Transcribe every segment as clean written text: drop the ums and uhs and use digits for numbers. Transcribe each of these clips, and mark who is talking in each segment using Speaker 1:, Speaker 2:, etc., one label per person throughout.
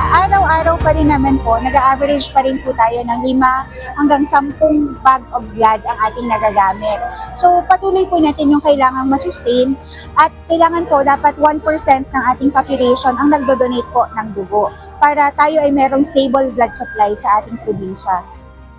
Speaker 1: araw-araw pa rin naman po, nag-average pa rin po tayo ng 5 hanggang 10 bag of blood ang ating nagagamit. So patuloy po natin yung kailangang masustain at kailangan po dapat 1% ng ating population ang nagdo-donate po ng dugo para tayo ay merong stable blood supply sa ating probinsya.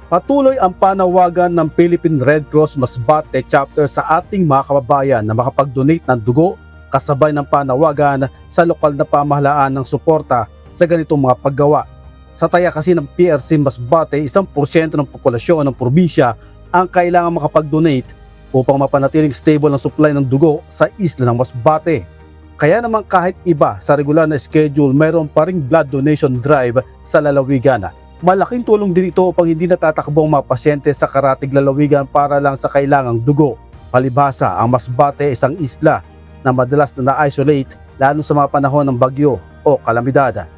Speaker 2: Patuloy ang panawagan ng Philippine Red Cross Masbate chapter sa ating mga kababayan na makapag-donate ng dugo kasabay ng panawagan sa lokal na pamahalaan ng suporta sa ganitong mga paggawa. Sa taya kasi ng PRC Masbate, 1% ng populasyon ng probinsya ang kailangan makapag-donate upang mapanatiling stable ang supply ng dugo sa isla ng Masbate. Kaya naman kahit iba sa regular na schedule, mayroon pa ring blood donation drive sa lalawigan. Malaking tulong din ito upang hindi natatakbong mga pasyente sa karatig lalawigan para lang sa kailangang dugo. Palibhasa, ang Masbate isang isla na madalas na na-isolate lalo sa mga panahon ng bagyo o kalamidad.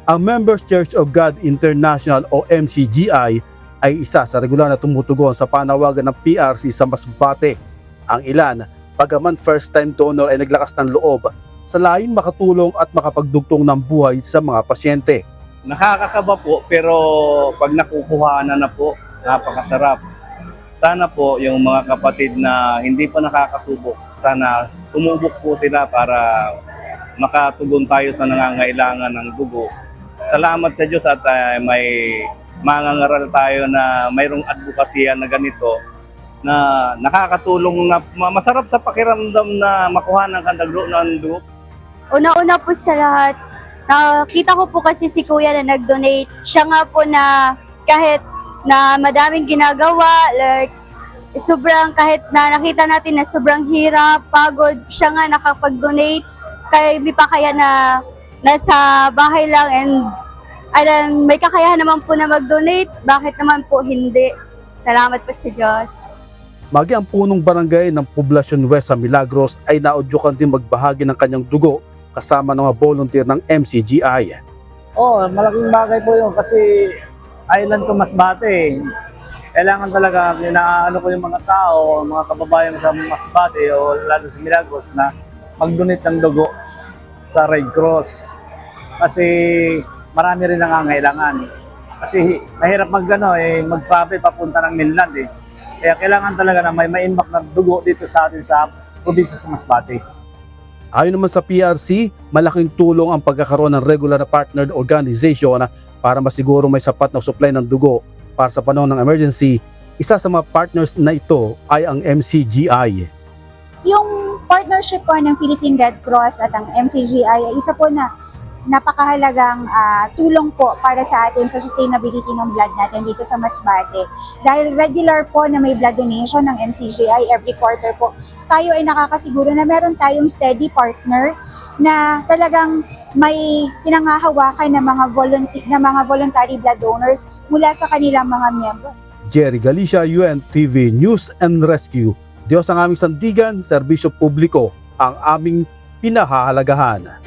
Speaker 2: Ang Members Church of God International o MCGI ay isa sa regular na tumutugon sa panawagan ng PRC sa Masbate. Ang ilan, bagaman first-time donor ay naglakas ng loob sa layuning makatulong at makapagdugtong ng buhay sa mga pasyente.
Speaker 3: Nakakakaba po pero pag nakukuhanan na po, napakasarap. Sana po yung mga kapatid na hindi pa nakakasubok, sana sumubok po sila para makatugon tayo sa nangangailangan ng dugo. Salamat sa Diyos at may mangangaral tayo na mayroong advokasya na ganito na nakakatulong na masarap sa pakiramdam na makuha ng kandagdo ng dugo.
Speaker 4: Una-una po sa lahat, nakita ko po kasi si Kuya na nag-donate. Siya nga po na kahit na madaming ginagawa, like sobrang kahit na nakita natin na sobrang hirap, pagod, siya nga nakapag-donate. Kaya may pa kaya na nasa bahay lang and may kakayahan naman po na mag-donate. Bakit naman po hindi? Salamat po sa Diyos.
Speaker 2: Magi ang punong barangay ng Poblacion West sa Milagros ay naudyukan din magbahagi ng kanyang dugo kasama ng mga volunteer ng MCGI.
Speaker 5: Malaking bagay po yun kasi island to Masbate. Kailangan talaga, inaano ko yung mga tao, mga kababayan sa Masbate o lalo sa Milagros na mag-donate ng dugo sa Red Cross. Kasi marami rin nangangailangan. Kasi mahirap mag-travel papunta ng mainland eh. Kaya kailangan talaga na may ma-impact na dugo dito sa atin sa probinsya sa Masbate.
Speaker 2: Ayon naman sa PRC, malaking tulong ang pagkakaroon ng regular na partnered organization para masiguro may sapat na supply ng dugo para sa panahon ng emergency. Isa sa mga partners na ito ay ang MCGI.
Speaker 1: Yung partnership po ng Philippine Red Cross at ang MCGI ay isa po na napakahalagang tulong po para sa atin sa sustainability ng blood natin dito sa Masbate. Dahil regular po na may blood donation ng MCGI every quarter po, tayo ay nakakasiguro na meron tayong steady partner na talagang may pinanghahawakan ng mga voluntary blood donors mula sa kanilang mga miyembro.
Speaker 2: Jerry Galicia, UNTV News and Rescue. Diyos ang aming sandigan, serbisyo publiko ang aming pinahahalagahan.